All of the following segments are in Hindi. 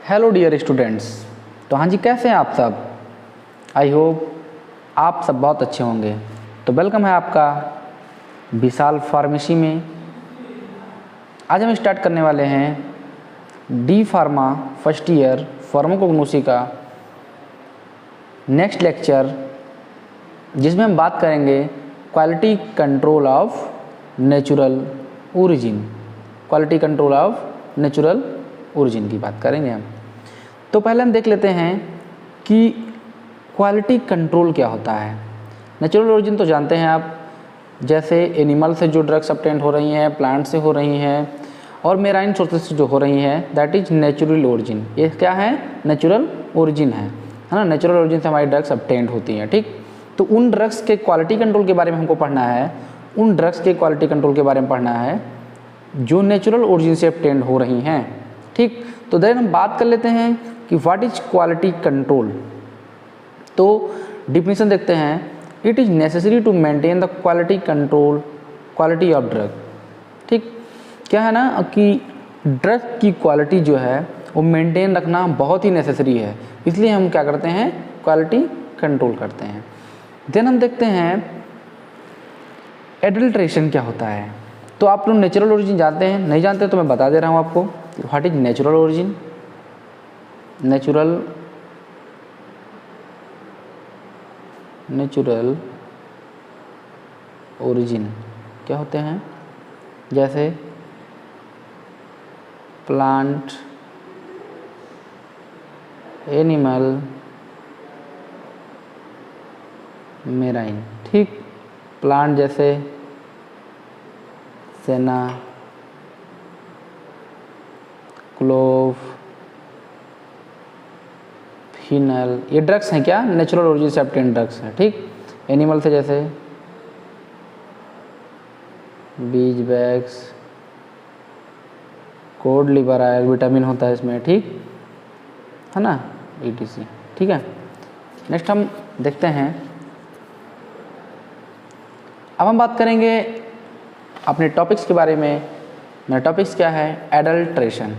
Hello dear students. तो हाँ जी, कैसे हैं आप सब? आई होप आप सब बहुत अच्छे होंगे। तो वेलकम है आपका विशाल फार्मेसी में। आज हम स्टार्ट करने वाले हैं D pharma first year pharmacognosy का नेक्स्ट लेक्चर, जिसमें हम बात करेंगे quality control of natural origin. Quality control of natural origin की बात करेंगे हम। तो पहले हम देख लेते हैं कि क्वालिटी कंट्रोल क्या होता है। नेचुरल ओरिजिन तो जानते हैं आप, जैसे एनिमल से जो ड्रग्स ऑब्टेन हो रही हैं, प्लांट से हो रही हैं और मेराइन सोर्सेज से जो हो रही हैं, दैट इज नेचुरल ओरिजिन। ये क्या है? नेचुरल ओरिजिन है ना। नेचुरल ओरिजिन से हमारी ड्रग्स ऑब्टेन होती हैं। ठीक, तो उन ड्रग्स के क्वालिटी कंट्रोल के बारे में हमको पढ़ना है। उन ड्रग्स के क्वालिटी कंट्रोल के बारे में पढ़ना है जो नेचुरल ओरिजिन से ऑब्टेन हो रही हैं। ठीक, तो देन हम बात कर लेते हैं कि व्हाट इज क्वालिटी कंट्रोल। तो डिफिनेशन देखते हैं, it is necessary to maintain the quality control quality of drug. ठीक, क्या है ना कि ड्रग की क्वालिटी जो है वो मेंटेन रखना बहुत ही नेसेसरी है, इसलिए हम क्या करते हैं? क्वालिटी कंट्रोल करते हैं। देन हम देखते हैं एडल्ट्रेशन क्या होता है। तो आप लोग नेचुरल ओरिजिन जानते हैं? नहीं जानते तो मैं बता दे रहा हूँ आपको। What is natural origin. Natural origin क्या होते हैं? जैसे प्लांट, एनिमल, मेराइन। ठीक, प्लांट जैसे सेना, क्लोव, फिनल, ये ड्रग्स हैं क्या? नेचुरल ओरिजिन से ऑब्टेन ड्रग्स हैं। ठीक, एनिमल से जैसे बीज bags, code liver oil, vitamin होता है इसमें। ठीक है ना, ETC। ठीक है, नेक्स्ट हम देखते हैं, अब हम बात करेंगे अपने टॉपिक्स के बारे में। मेरा टॉपिक्स क्या है? एडल्ट्रेशन।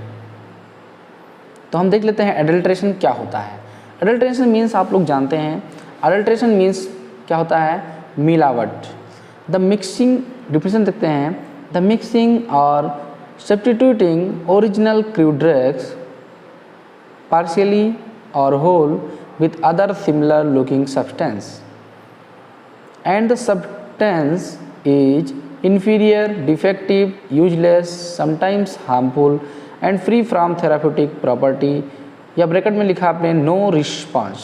तो हम देख लेते हैं एडल्ट्रेशन क्या होता है। एडल्ट्रेशन मीन्स आप लोग जानते हैं, एडल्ट्रेशन मीन्स क्या होता है? मिलावट। द मिक्सिंग, डिफिनेशन देखते हैं, द मिक्सिंग और substituting original crude drugs partially और whole with other similar looking substance, and the substance is inferior, defective, useless, sometimes harmful and free from therapeutic property, या ब्रैकेट में लिखा आपने नो रिस्पॉन्स।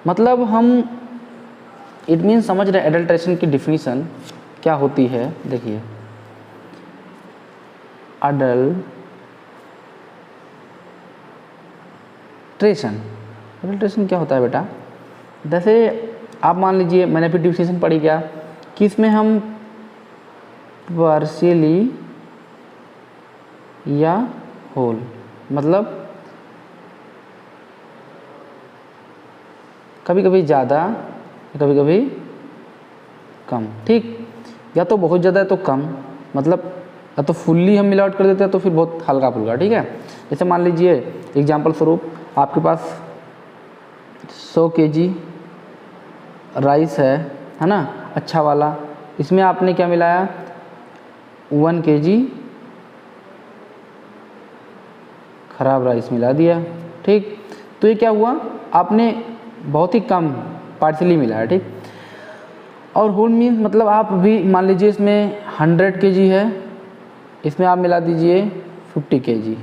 मतलब हम इट मीन समझ रहे एडल्ट्रेशन की डिफिनीशन क्या होती है। देखिए, एडल्ट्रेशन क्या होता है बेटा? जैसे आप मान लीजिए, मैंने फिर डिफिनीशन पढ़ी क्या कि इसमें हम पार्शियली या होल, मतलब कभी कभी ज़्यादा, कभी कभी कम। ठीक, या तो बहुत ज़्यादा है तो कम, मतलब या तो फुल्ली हम मिलावट कर देते हैं तो फिर बहुत हल्का फुल्का। ठीक है, जैसे मान लीजिए एग्जाम्पल स्वरूप आपके पास 100 kg राइस है ना, अच्छा वाला। इसमें आपने क्या मिलाया? 1 kg खराब राइस मिला दिया। ठीक, तो ये क्या हुआ? आपने बहुत ही कम पार्शियली मिलाया। ठीक, और होल मीन्स मतलब आप भी मान लीजिए इसमें 100 kg है, इसमें आप मिला दीजिए 50 kg।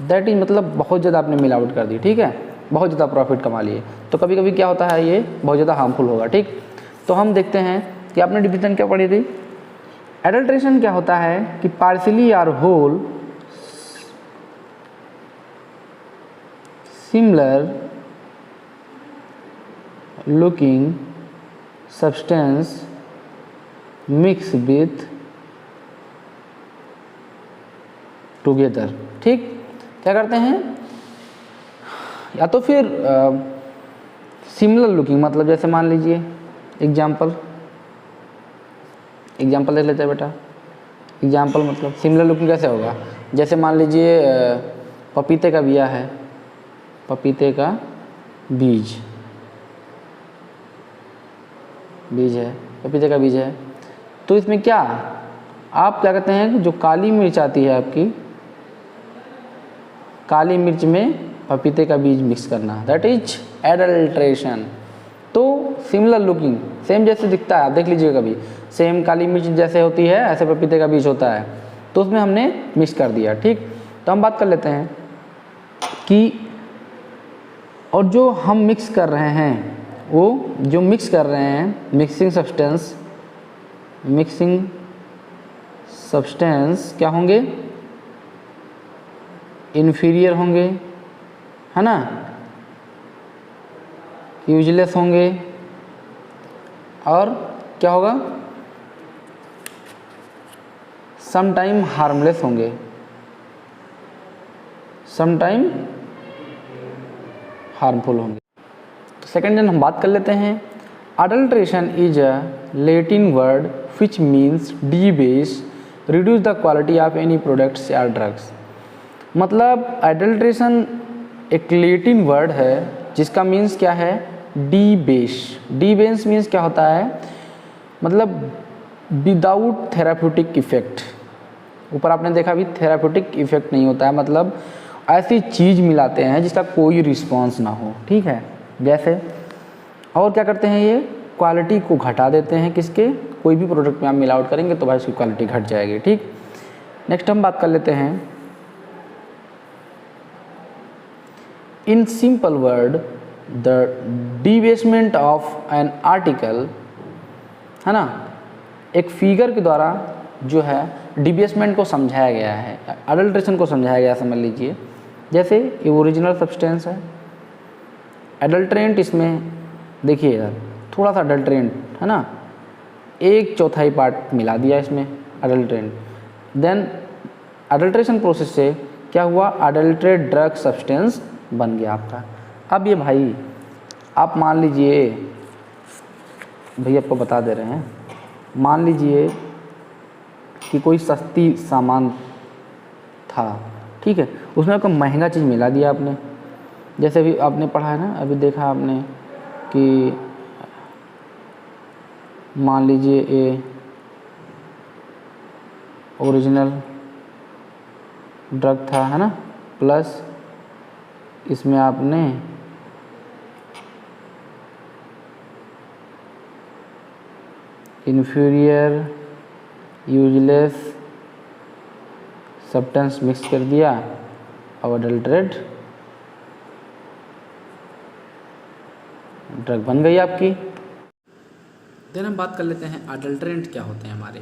दैट इज मतलब बहुत ज़्यादा आपने मिलावट कर दी। ठीक है, बहुत ज़्यादा प्रॉफिट कमा लिए। तो कभी कभी क्या होता है, ये बहुत ज़्यादा हार्मफुल होगा। ठीक, तो हम देखते हैं कि आपने डिफिनेशन क्या पढ़ी थी। एडल्ट्रेशन क्या होता है कि पार्शियली और whole similar looking substance mix with together. ठीक, क्या करते हैं? या तो फिर सिमिलर लुकिंग, मतलब जैसे मान लीजिए एग्जाम्पल देख लेते हैं बेटा। एग्जाम्पल मतलब सिमिलर लुकिंग कैसे होगा? जैसे मान लीजिए पपीते का बिया है, पपीते का बीज है, पपीते का बीज है। तो इसमें क्या आप क्या कहते हैं कि जो काली मिर्च आती है आपकी, काली मिर्च में पपीते का बीज मिक्स करना, दैट इज एडल्ट्रेशन। तो सिमिलर लुकिंग, सेम जैसे दिखता है, आप देख लीजिएगा कभी, सेम काली मिर्च जैसे होती है ऐसे पपीते का बीज होता है, तो उसमें हमने मिक्स कर दिया। ठीक, तो हम बात कर लेते हैं कि और जो हम मिक्स कर रहे हैं, वो जो मिक्स कर रहे हैं, मिक्सिंग सब्सटेंस क्या होंगे, इन्फीरियर होंगे, है ना, यूजलेस होंगे, और क्या होगा, सम टाइम हार्मलेस होंगे, सम टाइम हार्मफुल होंगे। तो सेकेंड दिन हम बात कर लेते हैं, adulteration is a Latin word which means debase, reduce the quality of any products या ड्रग्स। मतलब एडल्ट्रेशन एक लैटिन वर्ड है जिसका मीन्स क्या है, डीबेस। डीबेस मीन्स क्या होता है, मतलब विदाउट थेराप्यूटिक इफेक्ट। ऊपर आपने देखा भी थेराप्यूटिक इफेक्ट नहीं होता है, मतलब ऐसी चीज़ मिलाते हैं जिसका कोई रिस्पॉन्स ना हो। ठीक है, जैसे और क्या करते हैं, ये क्वालिटी को घटा देते हैं, किसके, कोई भी प्रोडक्ट में आप मिलावट करेंगे तो भाई उसकी क्वालिटी घट जाएगी। ठीक, नेक्स्ट हम बात कर लेते हैं, in simple word the debasement of an article, है ना, एक फिगर के द्वारा जो है डिबेसमेंट को समझाया गया है, अडल्ट्रेशन को समझाया गया, समझ लीजिए। जैसे ये ओरिजिनल सब्सटेंस है, एडल्ट्रेंट, इसमें देखिए यार थोड़ा सा एडल्ट्रेंट है ना, 1/4 पार्ट मिला दिया इसमें एडल्ट्रेंट, देन एडल्ट्रेशन प्रोसेस से क्या हुआ, एडल्ट्रेट ड्रग सब्सटेंस बन गया आपका। अब ये भाई आप मान लीजिए, भैया आपको बता दे रहे हैं, मान लीजिए कि कोई सस्ती सामान था, ठीक है, उसमें आपको महंगा चीज़ मिला दिया आपने। जैसे अभी आपने पढ़ा है ना, अभी देखा आपने कि मान लीजिए ये ओरिजिनल ड्रग था, है ना, प्लस इसमें आपने इन्फीरियर यूजलेस सब्सटेंस मिक्स कर दिया और अडल्ट्रेट ड्रग बन गई आपकी। देन हम बात कर लेते हैं अडल्ट्रेंट क्या होते हैं हमारे।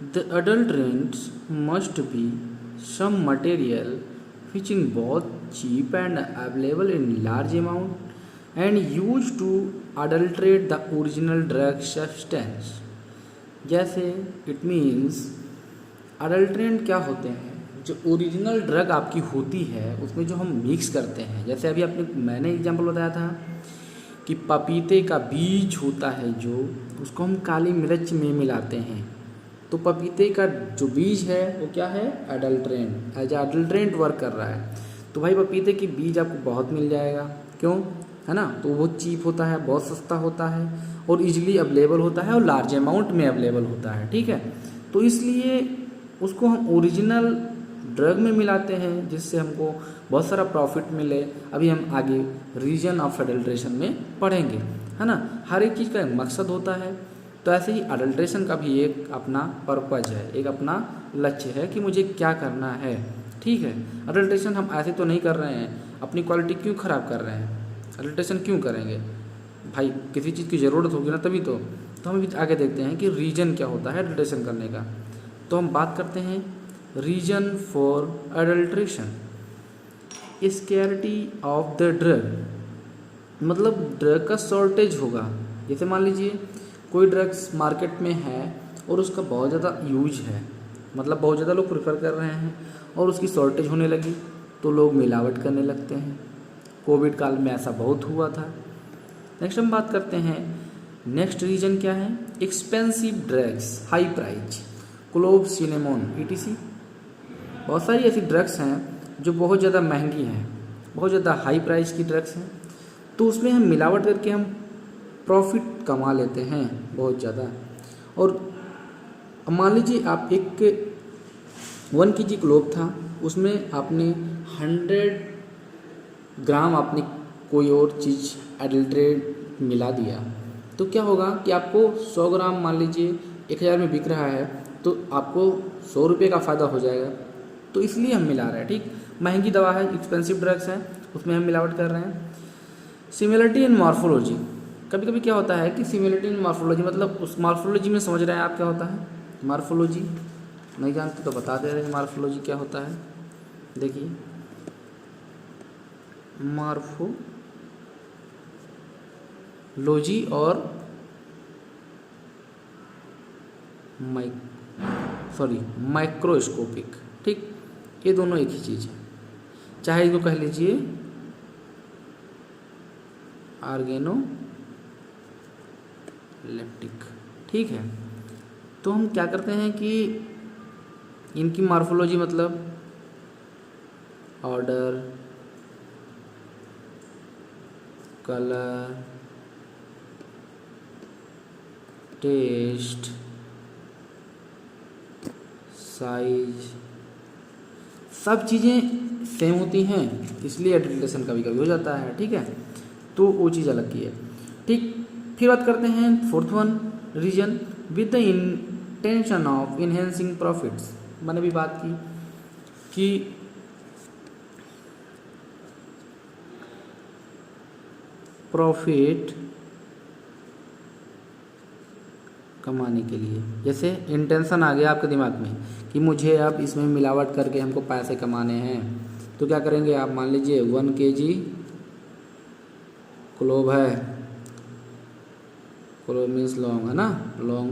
The adulterants must be some material which in both cheap and available in large amount and used to adulterate the original drug substance। जैसे इट मीन्स अडल्ट्रेंट क्या होते हैं, जो ओरिजिनल ड्रग आपकी होती है उसमें जो हम मिक्स करते हैं। जैसे अभी मैंने एग्जांपल बताया था कि पपीते का बीज होता है जो, उसको हम काली मिर्च में मिलाते हैं, तो पपीते का जो बीज है वो क्या है, एडल्ट्रेंट, एज एडल्ट्रेंट वर्क कर रहा है। तो भाई पपीते की बीज आपको बहुत मिल जाएगा, क्यों, है ना, तो वो चीप होता है, बहुत सस्ता होता है और इजीली अवेलेबल होता है और लार्ज अमाउंट में अवेलेबल होता है। ठीक है, तो इसलिए उसको हम ओरिजिनल ड्रग में मिलाते हैं जिससे हमको बहुत सारा प्रॉफिट मिले। अभी हम आगे रीजन ऑफ एडल्ट्रेशन में पढ़ेंगे, है ना, हर एक चीज़ का एक मकसद होता है। तो ऐसे ही अडल्ट्रेशन का भी एक अपना पर्पज है, एक अपना लक्ष्य है कि मुझे क्या करना है। ठीक है, अडल्ट्रेशन हम ऐसे तो नहीं कर रहे हैं, अपनी क्वालिटी क्यों ख़राब कर रहे हैं, अडल्ट्रेशन क्यों करेंगे भाई, किसी चीज़ की ज़रूरत होगी ना तभी तो हम भी आगे देखते हैं कि रीज़न क्या होता है अडल्ट्रेशन करने का। तो हम बात करते हैं reason for adulteration, scarcity of the drug, मतलब ड्रग का शॉर्टेज होगा। जैसे मान लीजिए कोई ड्रग्स मार्केट में है और उसका बहुत ज़्यादा यूज है, मतलब बहुत ज़्यादा लोग प्रेफर कर रहे हैं और उसकी शॉर्टेज होने लगी तो लोग मिलावट करने लगते हैं। कोविड काल में ऐसा बहुत हुआ था। नेक्स्ट हम बात करते हैं, नेक्स्ट रीजन क्या है, expensive drugs, high price, clove, cinnamon, ETC, बहुत सारी ऐसी ड्रग्स हैं जो बहुत ज़्यादा महंगी हैं, बहुत ज़्यादा हाई प्राइस की ड्रग्स हैं, तो उसमें हम मिलावट करके हम प्रॉफिट कमा लेते हैं बहुत ज़्यादा। और मान लीजिए आप एक 1 kg क्लोव था, उसमें आपने 100 ग्राम आपने कोई और चीज़ एडल्ट्रेट मिला दिया, तो क्या होगा कि आपको 100 ग्राम मान लीजिए 1000 में बिक रहा है, तो आपको 100 रुपये का फ़ायदा हो जाएगा। तो इसलिए हम मिला रहे हैं, ठीक। महंगी दवा है, एक्सपेंसिव ड्रग्स हैं, उसमें हम मिलावट कर रहे हैं। सिमिलरिटी इन मॉर्फोलॉजी, कभी कभी क्या होता है कि सिमिलरिटी इन मॉर्फोलॉजी मतलब उस मॉर्फोलॉजी में समझ रहे हैं आप क्या होता है। मॉर्फोलॉजी नहीं जानते तो बता दे रहे हैं मॉर्फोलॉजी क्या होता है। देखिए मॉर्फोलॉजी और माइक्रोस्कोपिक, ठीक, ये दोनों एक ही चीज़ है। चाहे इसको कह लीजिए ऑर्गेनोलेप्टिक, ठीक है। तो हम क्या करते हैं कि इनकी मॉर्फोलॉजी मतलब ऑर्डर, कलर, टेस्ट, साइज, सब चीज़ें सेम होती हैं, इसलिए एडल्ट्रेशन कभी कभी हो जाता है, ठीक है। तो वो चीज़ अलग की है, ठीक। फिर बात करते हैं 4th one, reason with the intention of enhancing profits. मैंने भी बात की कि प्रॉफिट कमाने के लिए, जैसे इंटेंशन आ गया आपके दिमाग में कि मुझे अब इसमें मिलावट करके हमको पैसे कमाने हैं, तो क्या करेंगे आप, मान लीजिए 1 kg क्लोव है, क्लोव मीन्स लौंग है ना, लौंग,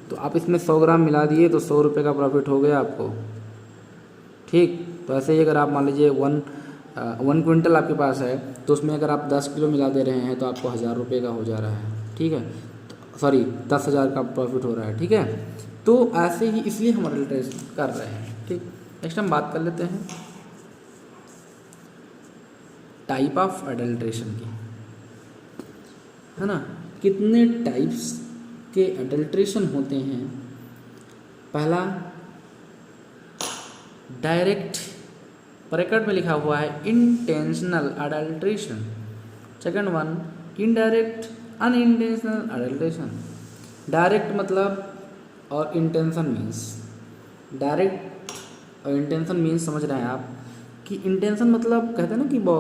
तो आप इसमें 100 ग्राम मिला दिए तो 100 रुपये का प्रॉफिट हो गया आपको, ठीक। तो ऐसे ही अगर आप मान लीजिए 1 क्विंटल आपके पास है, तो उसमें अगर आप 10 किलो मिला दे रहे हैं तो आपको 1000 रुपये का हो जा रहा है, ठीक है, सॉरी 10,000 का प्रॉफिट हो रहा है, ठीक है। तो ऐसे ही इसलिए हम एडल्ट्रेशन कर रहे हैं, ठीक। नेक्स्ट हम बात कर लेते हैं टाइप ऑफ एडल्ट्रेशन की, है ना। कितने टाइप्स के एडल्ट्रेशन होते हैं। पहला डायरेक्ट, ब्रैकेट में लिखा हुआ है intentional adulteration. Second one indirect unintentional adulteration. Direct मतलब और इंटेंशन मीन्स, डायरेक्ट और इंटेंशन मीन्स समझ रहे हैं आप कि इंटेंशन मतलब कहते हैं ना कि वो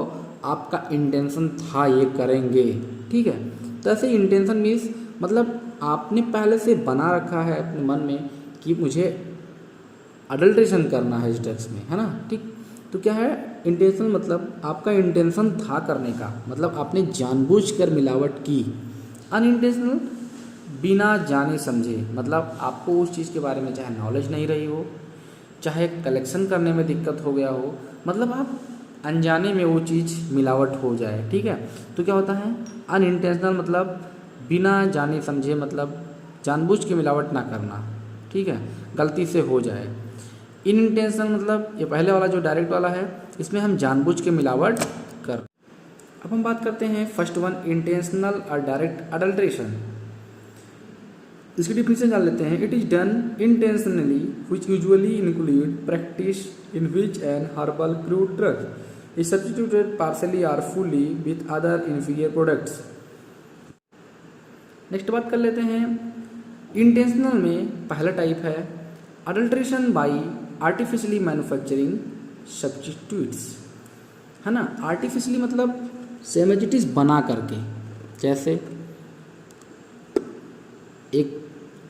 आपका इंटेंशन था ये करेंगे, ठीक है। तो ऐसे इंटेंशन मीन्स मतलब आपने पहले से बना रखा है अपने मन में कि मुझे अडल्ट्रेशन करना है इस ड्रग्स में, है ना, ठीक। तो क्या है इंटेंशन मतलब आपका इंटेंशन था करने का, मतलब आपने जानबूझकर मिलावट की। अनइंटेंशनल बिना जाने समझे, मतलब आपको उस चीज़ के बारे में चाहे नॉलेज नहीं रही हो, चाहे कलेक्शन करने में दिक्कत हो गया हो, मतलब आप अनजाने में वो चीज़ मिलावट हो जाए, ठीक है। तो क्या होता है अनइंटेंशनल मतलब बिना जाने समझे, मतलब जानबूझ के मिलावट ना करना, ठीक है, गलती से हो जाए। इनइंटेंशनल मतलब ये पहले वाला जो डायरेक्ट वाला है, इसमें हम जानबूझ के मिलावट कर। अब हम बात करते हैं फर्स्ट वन इंटेंशनल और डायरेक्ट अडल्ट्रेशन। इसकी डिफिनेशन जान लेते हैं। It is done intentionally which usually include practice in which an herbal crude drug is substituted partially और fully with other inferior products. Next बात कर लेते हैं इंटेंशनल में पहला टाइप है adulteration by artificially manufacturing substitutes, है ना। आर्टिफिशियली मतलब सेम एज इट इज बना करके, जैसे एक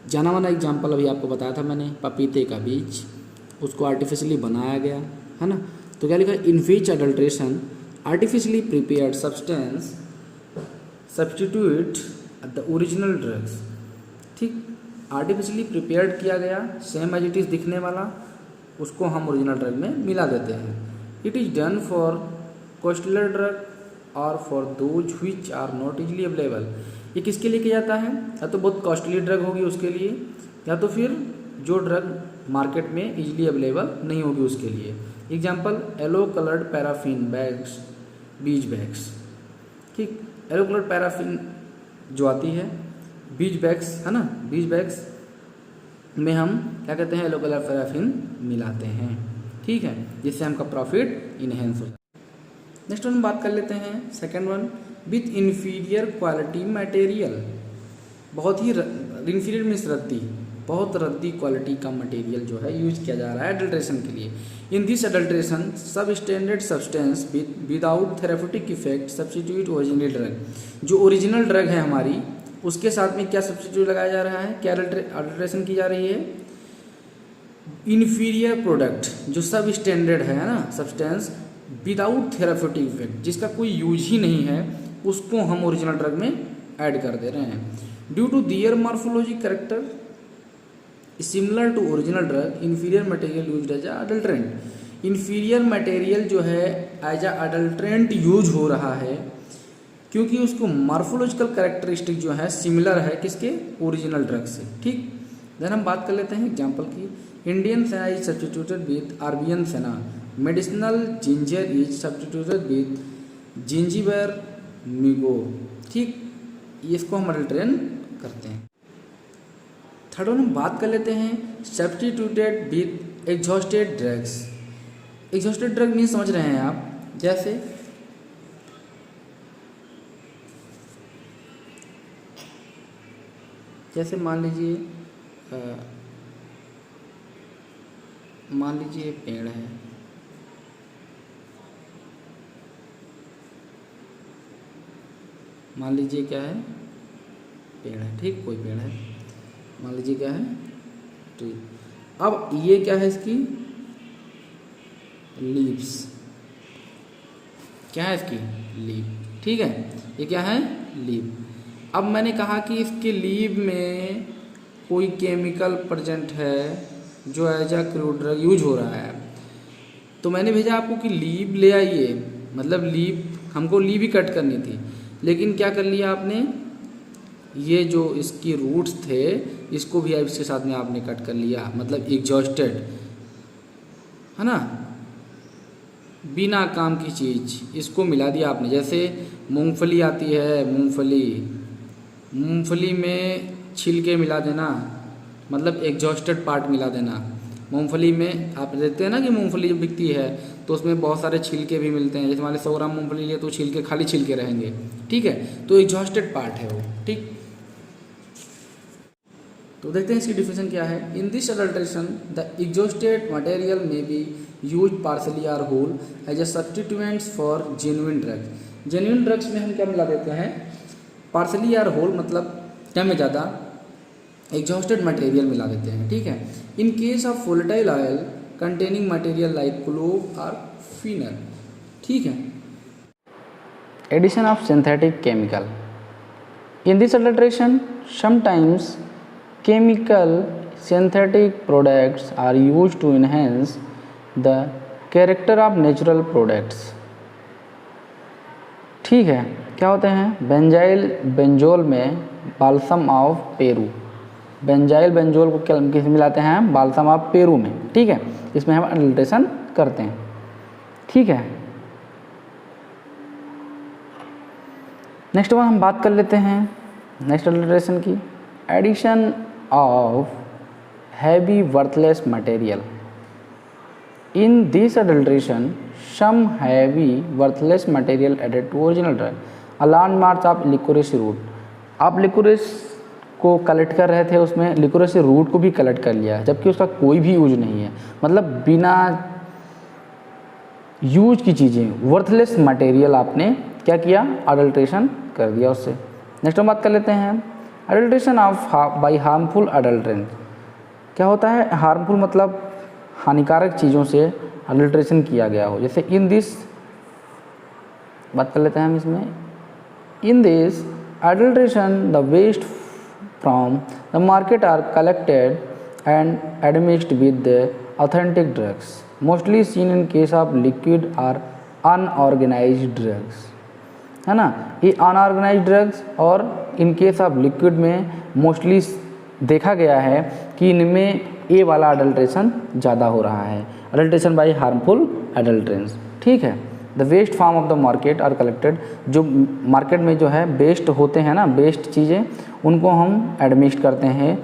जाना माना एग्जाम्पल अभी आपको बताया था मैंने, पपीते का बीज, उसको आर्टिफिशियली बनाया गया, है ना। तो क्या लिखा, in which adulteration artificially prepared substance substitute the original drugs, ठीक। आर्टिफिशियली प्रिपेयर्ड किया गया सेम एज इट इज़ दिखने वाला, उसको हम ओरिजिनल ड्रग में मिला देते हैं। It is done for costlier drug और for those which are not easily available. ये किसके लिए किया जाता है, या तो बहुत कॉस्टली ड्रग होगी उसके लिए, या तो फिर जो ड्रग मार्केट में इजीली अवेलेबल नहीं होगी उसके लिए। Example yellow coloured paraffin bags, बीज बैग्स, ठीक। येलो कलर्ड पैराफिन जो आती है, बीज बैग्स है ना, बीज बैग्स में हम क्या कहते हैं, येलो कलर पैराफिन मिलाते हैं, ठीक है, जिससे हमका प्रॉफिट इनहेंस हो जाए। नेक्स्ट वन बात कर लेते हैं, second one, with inferior quality material, बहुत ही इन्फीरियर मीन्स रद्दी, बहुत रद्दी क्वालिटी का मटेरियल जो है यूज किया जा रहा है अडल्ट्रेशन के लिए। इन दिस अडल्ट्रेशन सब standard substance without therapeutic effect substitute original drug, जो ओरिजिनल ड्रग है हमारी उसके साथ में क्या सब्सटीट्यूट लगाया जा रहा है, क्या अडल्ट्रेशन की जा रही है, इन्फीरियर प्रोडक्ट जो सब स्टैंडर्ड है ना सब्सटेंस विदाउट थेराप्यूटिक इफेक्ट, जिसका कोई यूज ही नहीं है, उसको हम ओरिजिनल ड्रग में ऐड कर दे रहे हैं। Due to their morphology character similar to original drug, inferior material use as adulterant, inferior material जो है एज अ अडल्ट्रेंट यूज हो रहा है क्योंकि उसको मॉर्फोलॉजिकल कैरेक्टरिस्टिक जो है सिमिलर है किसके, ओरिजिनल ड्रग से, ठीक। देन हम बात कर लेते हैं एग्जाम्पल की, Indian senna is substituted with Arabian senna, medicinal ginger is substituted with zingiber mioga, ठीक, इसको हम अडल्ट्रेन करते हैं। थर्ड वन हम बात कर लेते हैं substituted with exhausted drugs. Exhausted drug नहीं समझ रहे हैं आप, जैसे मान लीजिए पेड़ है, मान लीजिए क्या है, पेड़ है, ठीक, कोई पेड़ है, मान लीजिए क्या है, ट्री। अब ये क्या है, इसकी लीव्स, क्या है इसकी लीव, ठीक है, ये क्या है लीव। अब मैंने कहा कि इसके लीव में कोई केमिकल प्रेजेंट है जो as a crude drug use हो रहा है, तो मैंने भेजा आपको कि लीव ले आइए, मतलब लीव, हमको लीव ही कट करनी थी, लेकिन क्या कर लिया आपने, ये जो इसकी रूट्स थे इसको भी इसके साथ में आपने कट कर लिया, मतलब एग्जॉस्टेड है ना, बिना काम की चीज़ इसको मिला दिया आपने। जैसे मूंगफली आती है, मूंगफली में छिलके मिला देना, मतलब एग्जॉस्टेड पार्ट मिला देना। मूंगफली में आप देखते हैं ना कि मूंगफली जब बिकती है तो उसमें बहुत सारे छिलके भी मिलते हैं, जैसे हमारे 100 ग्राम मूंगफली लिए तो छिलके, खाली छिलके रहेंगे, ठीक है, तो एग्जॉस्टेड पार्ट है वो, ठीक। तो देखते हैं इसकी डिफिनेशन क्या है। In this adulteration the exhausted material में be used partially or whole as a substituents for genuine drugs. Genuine drugs में हम क्या मिला देते हैं, पार्सली आर होल, मतलब कम में ज़्यादा एग्जॉस्टेड मटेरियल मिला देते हैं, ठीक है। In case of volatile oil containing material like clove और फिनल, ठीक है। Addition of synthetic chemical in this adulteration sometimes chemical synthetic products are used to enhance the character of natural products, ठीक है। क्या होते हैं, बेंजोल में बाल्सम ऑफ पेरू, बेंजोल को किस मिलाते हैं, बाल्सम ऑफ पेरू में, ठीक है, इसमें हम अडल्ट्रेशन करते हैं, ठीक है। नेक्स्ट वन हम बात कर लेते हैं नेक्स्ट अडल्ट्रेशन की, addition of heavy worthless material. In this adulteration, some heavy worthless material added to original drug. A large amount of licorice root. आप लिकोरिस को कलेक्ट कर रहे थे, उसमें लिकोरिस रूट को भी कलेक्ट कर लिया, जबकि उसका कोई भी यूज नहीं है, मतलब बिना यूज की चीज़ें, वर्थलेस मटेरियल आपने क्या किया, अडल्ट्रेशन कर दिया उससे। नेक्स्ट हम बात कर लेते हैं adulteration of by harmful adulterant. क्या होता है हार्मफुल, मतलब हानिकारक चीज़ों से अडल्ट्रेशन किया गया हो, जैसे इन दिस, बात कर लेते हैं हम इसमें, in this adulteration the waste from the market are collected and admixed with the authentic drugs, mostly seen in case of liquid और अनऑर्गेनाइज्ड ड्रग्स, है ना। ये अनऑर्गेनाइज्ड ड्रग्स और इन केस ऑफ लिक्विड में मोस्टली देखा गया है कि इनमें ए वाला अडल्ट्रेशन ज़्यादा हो रहा है, अडल्ट्रेशन बाई हार्मफुल अडल्ट्रेंट्स। ठीक है, the waste form of the market are collected, जो मार्केट में जो है वेस्ट होते हैं ना, वेस्ट चीज़ें, उनको हम एडमिक्स करते हैं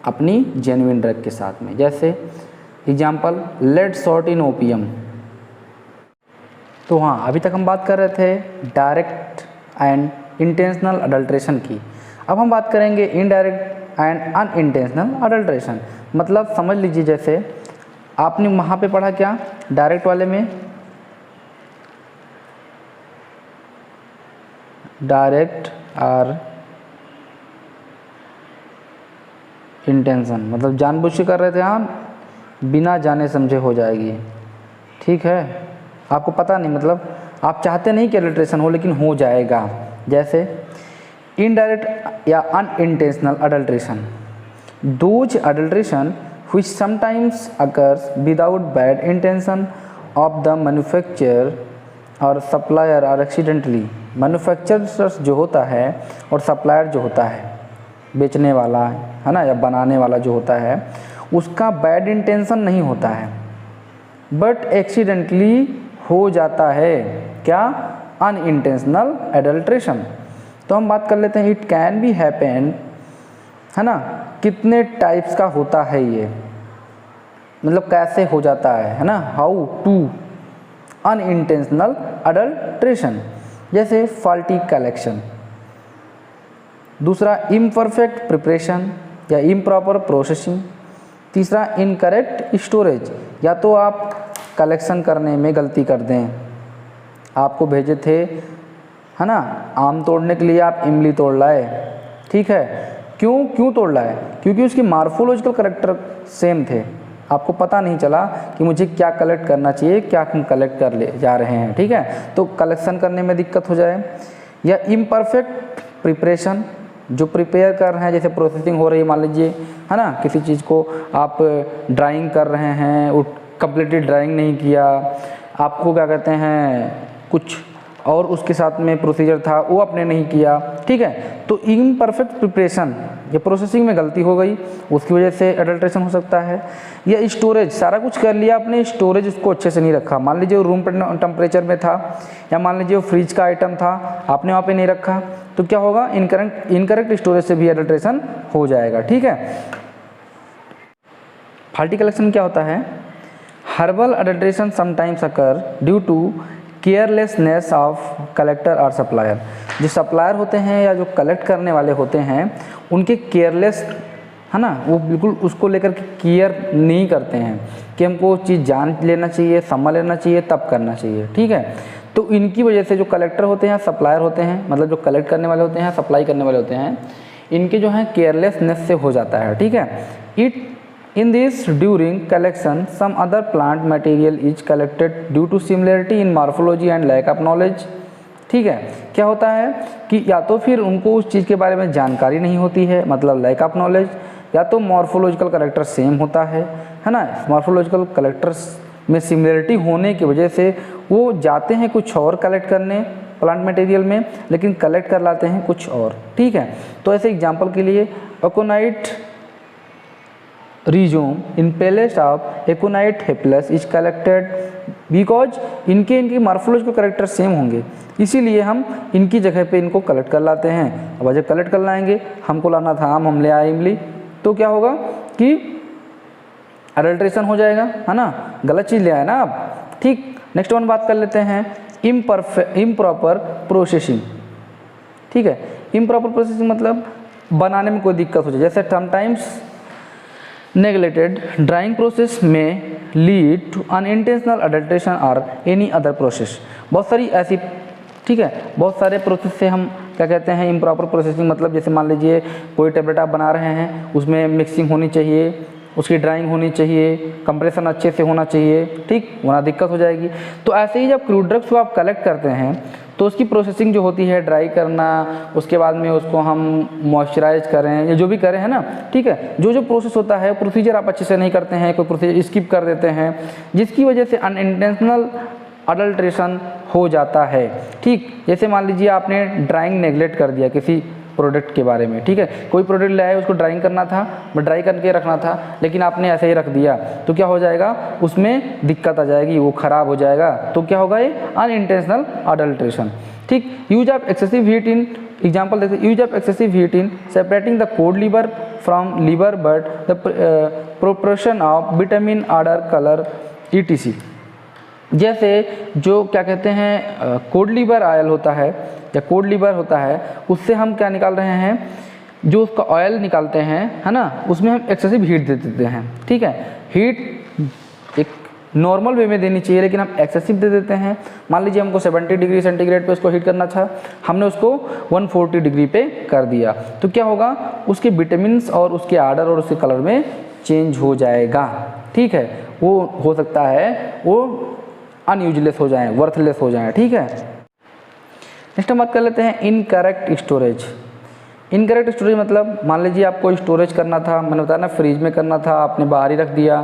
अपनी जेन्युइन ड्रग के साथ में। जैसे एग्जाम्पल, लेड सॉर्ट इन ओपियम। तो हाँ, अभी तक हम बात कर रहे थे डायरेक्ट एंड इंटेंशनल अडल्ट्रेशन की। अब हम बात करेंगे इनडायरेक्ट एंड अनइंटेंशनल अडल्ट्रेशन। मतलब समझ लीजिए, जैसे आपने वहाँ पे पढ़ा क्या, डायरेक्ट वाले में डायरेक्ट और इंटेंशन, मतलब जानबूझ के कर रहे थे, हाँ, बिना जाने समझे हो जाएगी। ठीक है, आपको पता नहीं, मतलब आप चाहते नहीं कि अडल्ट्रेशन हो, लेकिन हो जाएगा। जैसे इनडायरेक्ट या unintentional adulteration, those adulteration which sometimes occurs without bad intention of the manufacturer और सप्लायर और एक्सीडेंटली। मैन्युफैक्चरर्स जो होता है और सप्लायर जो होता है, बेचने वाला है ना, या बनाने वाला जो होता है, उसका बैड इंटेंशन नहीं होता है, बट एक्सीडेंटली हो जाता है। क्या? Unintentional adulteration. तो हम बात कर लेते हैं, इट कैन बी हैपन, है ना, कितने टाइप्स का होता है ये, मतलब कैसे हो जाता है ना, हाउ टू अनइंटेंशनल अडल्ट्रेशन। जैसे फॉल्टी कलेक्शन, दूसरा इम्परफेक्ट प्रिपरेशन या इम्प्रॉपर प्रोसेसिंग, तीसरा इनकरेक्ट स्टोरेज, या तो आप कलेक्शन करने में गलती कर दें, आपको भेजे थे, है ना, आम तोड़ने के लिए, आप इमली तोड़ लाए। ठीक है, क्यों तोड़ लाए? क्योंकि उसकी मार्फोलॉजिकल करैक्टर सेम थे, आपको पता नहीं चला कि मुझे क्या कलेक्ट करना चाहिए, क्या हम कलेक्ट कर ले जा रहे हैं। ठीक है, तो कलेक्शन करने में दिक्कत हो जाए। या इम्परफेक्ट प्रिपरेशन, जो प्रिपेयर कर रहे हैं, जैसे प्रोसेसिंग हो रही है, मान लीजिए, है ना, किसी चीज़ को आप ड्राइंग कर रहे हैं, वो कम्प्लीटली ड्राइंग नहीं किया, आपको क्या कहते हैं, कुछ और उसके साथ में प्रोसीजर था वो आपने नहीं किया। ठीक है, तो इम्परफेक्ट प्रिपरेशन, ये प्रोसेसिंग में गलती हो गई, उसकी वजह से एडल्ट्रेशन हो सकता है। या स्टोरेज, सारा कुछ कर लिया आपने, स्टोरेज उसको अच्छे से नहीं रखा, मान लीजिए वो रूम टेम्परेचर में था, या मान लीजिए वो फ्रिज का आइटम था, आपने वहाँ पे नहीं रखा, तो क्या होगा, इनकरेक्ट स्टोरेज से भी एडल्ट्रेशन हो जाएगा। ठीक है, फॉल्टी कलेक्शन क्या होता है? Herbal adulteration sometimes occur due to carelessness of collector और सप्लायर। जो सप्लायर होते हैं या जो कलेक्ट करने वाले होते हैं, उनके केयरलेस, है ना, वो बिल्कुल उसको लेकर के केयर नहीं करते हैं कि हमको चीज़ जान लेना चाहिए, समझ लेना चाहिए, तब करना चाहिए। ठीक है, तो इनकी वजह से जो कलेक्टर होते हैं, सप्लायर होते हैं, मतलब जो कलेक्ट करने वाले होते हैं, सप्लाई करने वाले होते हैं, इनके जो है केयरलेसनेस से हो जाता है। ठीक है, it In this, during collection, some other plant material is collected due to similarity in morphology and lack of knowledge। ठीक है, क्या होता है कि या तो फिर उनको उस चीज़ के बारे में जानकारी नहीं होती है, मतलब लैक ऑफ नॉलेज, या तो मॉर्फोलॉजिकल करेक्टर सेम होता है ना, मॉर्फोलॉजिकल करेक्टर्स में सिमिलरिटी होने की वजह से वो जाते हैं कुछ और कलेक्ट करने प्लांट मटेरियल में, लेकिन कलेक्ट कर लाते हैं कुछ और। ठीक है, तो ऐसे एग्जाम्पल के लिए एकोनाइट rhizome in place of Aconite hapless is collected because इनके मॉर्फोलॉजिकल करेक्टर सेम होंगे, इसीलिए हम इनकी जगह पे इनको कलेक्ट कर लाते हैं। अब जब कलेक्ट कर लाएंगे, हमको लाना था आम, हम ले आए इमली, तो क्या होगा कि एडल्ट्रेशन हो जाएगा, है ना, गलत चीज़ ले आए ना आप। ठीक, नेक्स्ट वन बात कर लेते हैं, इम्प्रॉपर प्रोसेसिंग। ठीक है, इम्प्रॉपर प्रोसेसिंग मतलब बनाने में कोई दिक्कत हो जाए, जैसे समटाइम्स नेग्लेक्टेड ड्राइंग प्रोसेस में लीड टू अनइंटेंशनल अडल्ट्रेशन और एनी अदर प्रोसेस। बहुत सारी ऐसी, ठीक है, बहुत सारे प्रोसेस से हम क्या कहते हैं, इम्प्रॉपर प्रोसेसिंग, मतलब जैसे मान लीजिए कोई टेबलेट आप बना रहे हैं, उसमें मिक्सिंग होनी चाहिए, उसकी ड्राइंग होनी चाहिए, कंप्रेशन अच्छे से होना चाहिए, ठीक, वरना दिक्कत हो जाएगी। तो ऐसे ही जब क्रूड ड्रग्स को आप कलेक्ट करते हैं, तो उसकी प्रोसेसिंग जो होती है, ड्राई करना, उसके बाद में उसको हम मॉइस्चराइज करें या जो भी करें, है ना, ठीक है, जो प्रोसेस होता है, प्रोसीजर आप अच्छे से नहीं करते हैं, कोई प्रोसीजर स्किप कर देते हैं, जिसकी वजह से अनइंटेंशनल अडल्ट्रेशन हो जाता है। ठीक, जैसे मान लीजिए आपने ड्राइंग नेगलेक्ट कर दिया किसी प्रोडक्ट के बारे में, ठीक है। कोई प्रोडक्ट लाए, उसको ड्राइंग करना था, ड्राई करके रखना था, लेकिन आपने ऐसे ही रख दिया तो क्या हो जाएगा, उसमें दिक्कत आ जाएगी, वो ख़राब हो जाएगा। तो क्या होगा, ये अनइंटेंशनल अडल्ट्रेशन, ठीक। Use of excessive heat in, example देखते हैं, use of excessive heat in separating the cod liver from liver but the proportion of vitamin order colour ETC। जैसे जो क्या कहते हैं कोड लीवर ऑयल होता है या कोड लीवर होता है, उससे हम क्या निकाल रहे हैं, जो उसका ऑयल निकालते हैं, है ना, उसमें हम एक्सेसिव हीट दे देते हैं, ठीक है। हीट एक नॉर्मल वे में देनी चाहिए, लेकिन हम एक्सेसिव दे देते हैं। मान लीजिए हमको 70 डिग्री सेंटीग्रेड पे उसको हीट करना था, हमने उसको 140 डिग्री पे कर दिया, तो क्या होगा, उसके विटामिन और उसके आर्डर और उसके कलर में चेंज हो जाएगा, ठीक है। वो हो सकता है वो अनयूजलेस हो जाएं, वर्थलेस हो जाएं, ठीक है। नेक्स्ट हम बात कर लेते हैं इनकरेक्ट स्टोरेज। इनकरेक्ट स्टोरेज मतलब मान लीजिए आपको स्टोरेज करना था, मैंने बताया ना, फ्रिज में करना था, आपने बाहर ही रख दिया,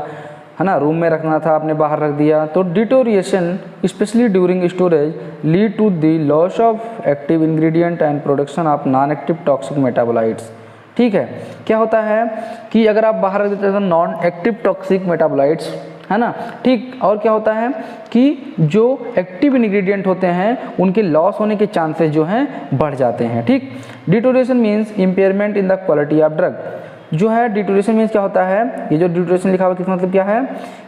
है ना, रूम में रखना था, आपने बाहर रख दिया, तो deterioration especially during storage lead to the loss of active ingredient and production of non active toxic metabolites, ठीक है। क्या होता है कि अगर आप बाहर रख देते हैं तो नॉन एक्टिव टॉक्सिक मेटाबोलाइट्स, है ना, ठीक। और क्या होता है कि जो एक्टिव इंग्रेडिएंट होते हैं उनके लॉस होने के चांसेस जो हैं बढ़ जाते हैं, ठीक। Deterioration means impairment in the quality of drug. जो है डिटोरिएशन मीन्स क्या होता है, ये जो डिटोरिएशन लिखा हुआ है, किस मतलब क्या है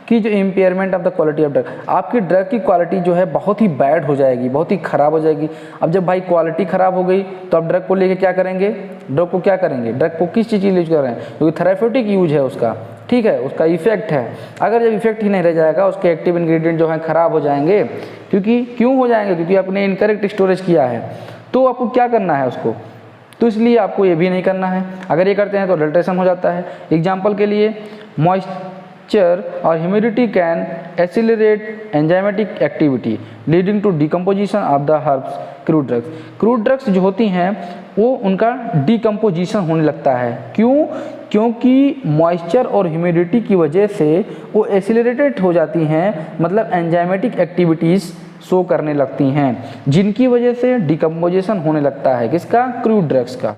कि जो impairment of the quality of drug, आपकी ड्रग की क्वालिटी जो है बहुत ही बैड हो जाएगी, बहुत ही ख़राब हो जाएगी। अब जब भाई क्वालिटी ख़राब हो गई तो आप ड्रग को लेके क्या करेंगे, ड्रग को क्या करेंगे, ड्रग को किस चीज़ के लिए यूज कर रहे हैं, क्योंकि थेराप्यूटिक यूज है उसका, ठीक है, उसका इफेक्ट है। अगर जब इफेक्ट ही नहीं रह जाएगा, उसके एक्टिव इंग्रेडिएंट जो हैं ख़राब हो जाएंगे, क्योंकि क्यों हो जाएंगे, क्योंकि आपने इनकरेक्ट स्टोरेज किया है। तो आपको क्या करना है उसको, तो इसलिए आपको ये भी नहीं करना है। अगर ये करते हैं तो अडल्ट्रेशन हो जाता है। एग्जाम्पल के लिए मॉइस्चर और humidity can accelerate enzymatic activity leading to decomposition of the herbs crude drugs. Crude drugs जो होती हैं वो उनका डिकम्पोजिशन होने लगता है, क्यों, क्योंकि मॉइस्चर और ह्यूमिडिटी की वजह से वो एक्सीलरेटेड हो जाती हैं, मतलब एंजाइमेटिक एक्टिविटीज़ शो करने लगती हैं, जिनकी वजह से डिकम्पोजिशन होने लगता है, किसका, क्रूड ड्रग्स का।